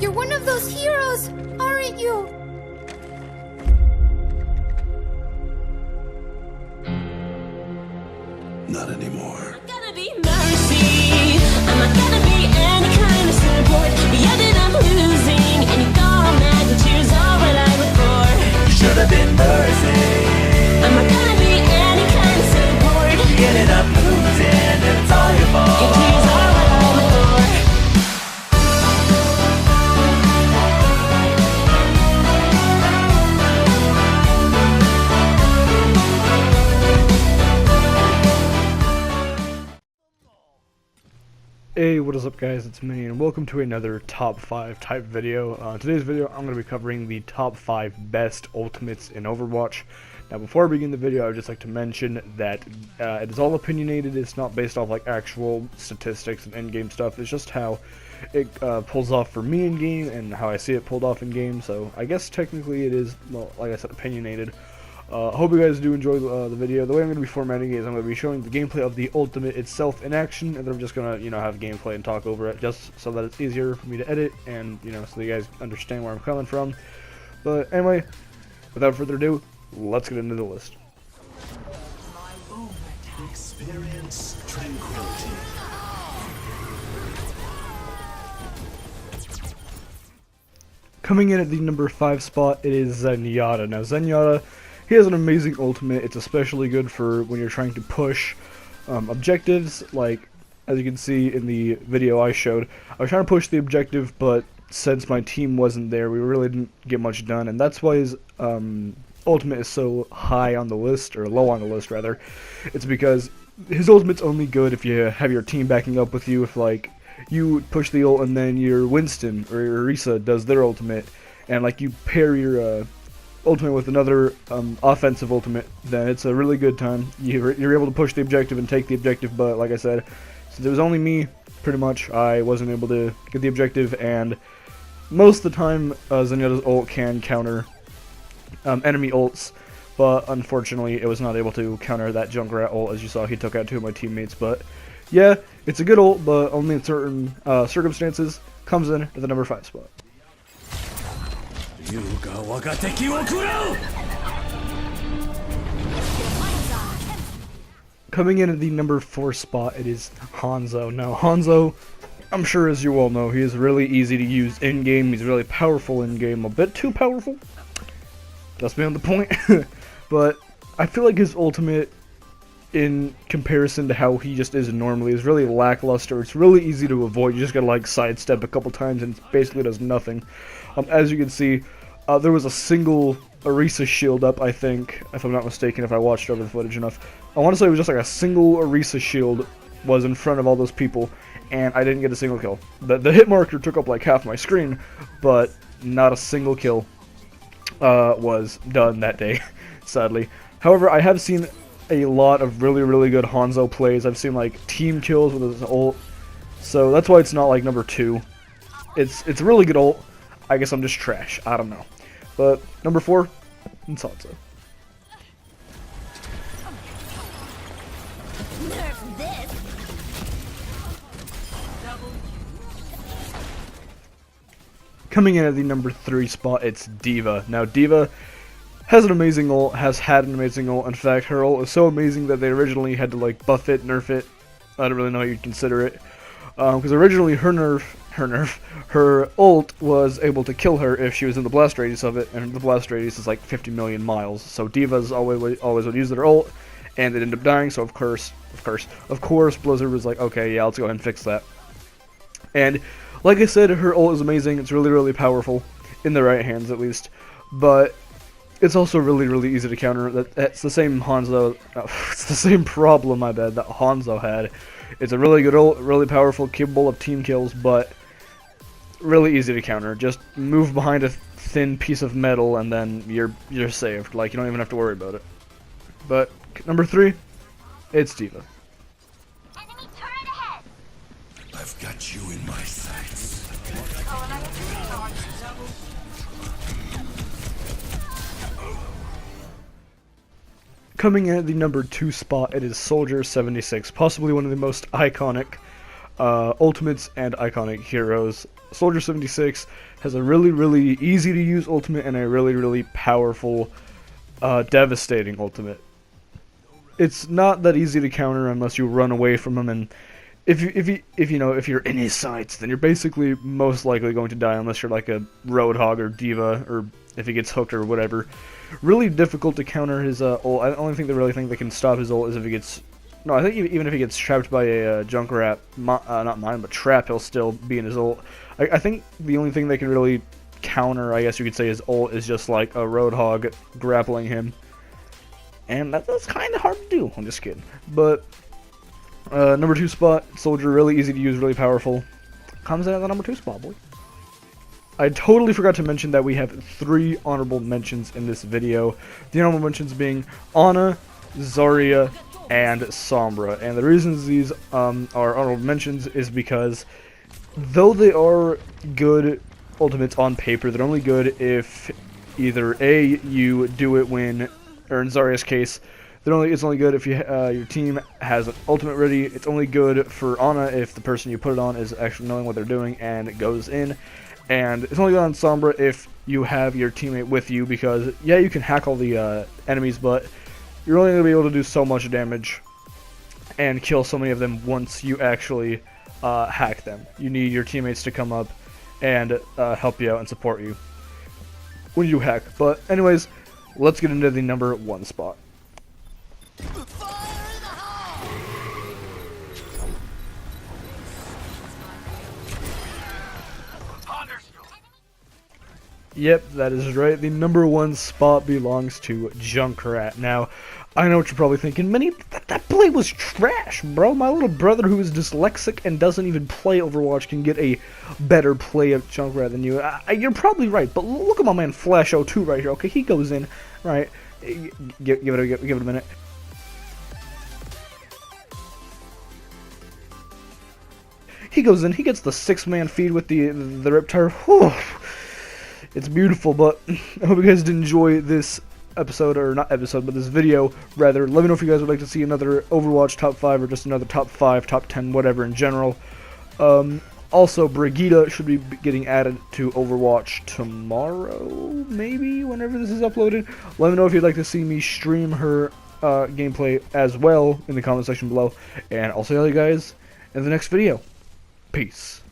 You're one of those heroes, aren't you? Not anymore. Gonna be mercy. I'm not gonna be any kind of support. But you ended up losing, and you got mad and tears all what I look for. You should have been mercy. I'm not gonna be any kind of support. You ended up losing, and it's all your fault. Your tears are what I look for. Hey, what is up guys, it's me and welcome to another top 5 type video. Today's video I'm going to be covering the top 5 best ultimates in Overwatch. Now before I begin the video I would just like to mention that it is all opinionated. It's not based off like actual statistics and in-game stuff. It's just how it pulls off for me in game and how I see it pulled off in game. So I guess technically it is, well, like I said, opinionated. Hope you guys do enjoy the video. The way I'm going to be formatting it is I'm going to be showing the gameplay of the ultimate itself in action, and then I'm just going to, have gameplay and talk over it, just so that it's easier for me to edit, and, so you guys understand where I'm coming from. But anyway, without further ado, let's get into the list. Experience tranquility. Coming in at the number 5 spot, it is Zenyatta. Now Zenyatta, he has an amazing ultimate. It's especially good for when you're trying to push objectives. Like, as you can see in the video I showed, I was trying to push the objective, but since my team wasn't there, we really didn't get much done, and that's why his ultimate is so high on the list, or low on the list rather. It's because his ultimate's only good if you have your team backing up with you. If like you push the ult and then your Winston or your Orisa does their ultimate, and like you pair your ultimate with another offensive ultimate, then it's a really good time. You're able to push the objective and take the objective, but like I said, since it was only me, pretty much, I wasn't able to get the objective, and most of the time Zenyatta's ult can counter enemy ults, but unfortunately it was not able to counter that Junkrat ult. As you saw, he took out 2 of my teammates, but yeah, it's a good ult, but only in certain circumstances. Comes in at the number 5 spot. Coming in at the number 4 spot, it is Hanzo. Now Hanzo, I'm sure as you all know, he is really easy to use in-game. He's really powerful in-game, a bit too powerful. That's beyond the point. But I feel like his ultimate, in comparison to how he just is normally, is really lackluster. It's really easy to avoid. You just gotta like sidestep a couple times and it basically does nothing. As you can see, there was a single Orisa shield up, I think, if I'm not mistaken, if I watched over the footage enough. I want to say it was just like a single Orisa shield was in front of all those people, and I didn't get a single kill. The hit marker took up like half my screen, but not a single kill was done that day, sadly. However, I have seen a lot of really good Hanzo plays. I've seen like team kills with his ult, so that's why it's not like number 2. It's a really good ult. I guess I'm just trash. I don't know. But number 4, Sansa. Coming in at the number 3 spot, it's D.Va. Now D.Va has an amazing ult, has had an amazing ult. In fact, her ult is so amazing that they originally had to like buff it, nerf it. I don't really know how you'd consider it. Because originally her ult was able to kill her if she was in the blast radius of it, and the blast radius is like 50 million miles. So D.Va's always would use their ult, and it ended up dying. So of course, Blizzard was like, okay, yeah, let's go ahead and fix that. And like I said, her ult is amazing. It's really powerful in the right hands, at least. But it's also really easy to counter. That's the same Hanzo. It's the same problem, my bad, that Hanzo had. It's a really good ult, really powerful, capable of team kills, but really easy to counter. Just move behind a thin piece of metal and then you're saved. Like, you don't even have to worry about it. But number 3, it's D.Va. Enemy turret ahead. I've got you in my sights. Coming in at the number 2 spot, it is Soldier 76, possibly one of the most iconic ultimates and iconic heroes. Soldier 76 has a really easy to use ultimate and a really powerful, devastating ultimate. It's not that easy to counter unless you run away from him, and if you're in his sights, then you're basically most likely going to die unless you're like a Roadhog or Diva, or if he gets hooked or whatever. Really difficult to counter his ult. I only think that can stop his ult is if he gets... No, I think even if he gets trapped by a Junkrat, not mine, but Trap, he'll still be in his ult. I think the only thing that can really counter, I guess you could say, his ult is just like a Roadhog grappling him. And that's kind of hard to do. I'm just kidding. But, number 2 spot, Soldier, really easy to use, really powerful. Comes in at the number 2 spot, boy. I totally forgot to mention that we have 3 honorable mentions in this video. The honorable mentions being Ana, Zarya, and Sombra. And the reasons these are honorable mentions is because though they are good ultimates on paper, they're only good if either A, you do it when, or in Zarya's case, it's only good if your team has an ultimate ready. It's only good for Ana if the person you put it on is actually knowing what they're doing and it goes in. And it's only good on Sombra if you have your teammate with you, because yeah, you can hack all the enemies, but you're only going to be able to do so much damage and kill so many of them once you actually hack them. You need your teammates to come up and help you out and support you when you hack. But anyways, let's get into the number 1 spot. Yep, that is right. The number 1 spot belongs to Junkrat. Now, I know what you're probably thinking, Minnie, that play was trash, bro. My little brother who is dyslexic and doesn't even play Overwatch can get a better play of Junkrat than you. You're probably right, but look at my man Flash02 right here. Okay, he goes in, right? Give it a minute. He goes in, he gets the 6-man feed with the Riptire. Whew. It's beautiful, but I hope you guys did enjoy this episode, or not episode, but this video, rather. Let me know if you guys would like to see another Overwatch top 5, or just another top 5, top 10, whatever in general. Also, Brigitte should be getting added to Overwatch tomorrow, maybe, whenever this is uploaded. Let me know if you'd like to see me stream her gameplay as well in the comment section below, and I'll see you guys in the next video. Peace.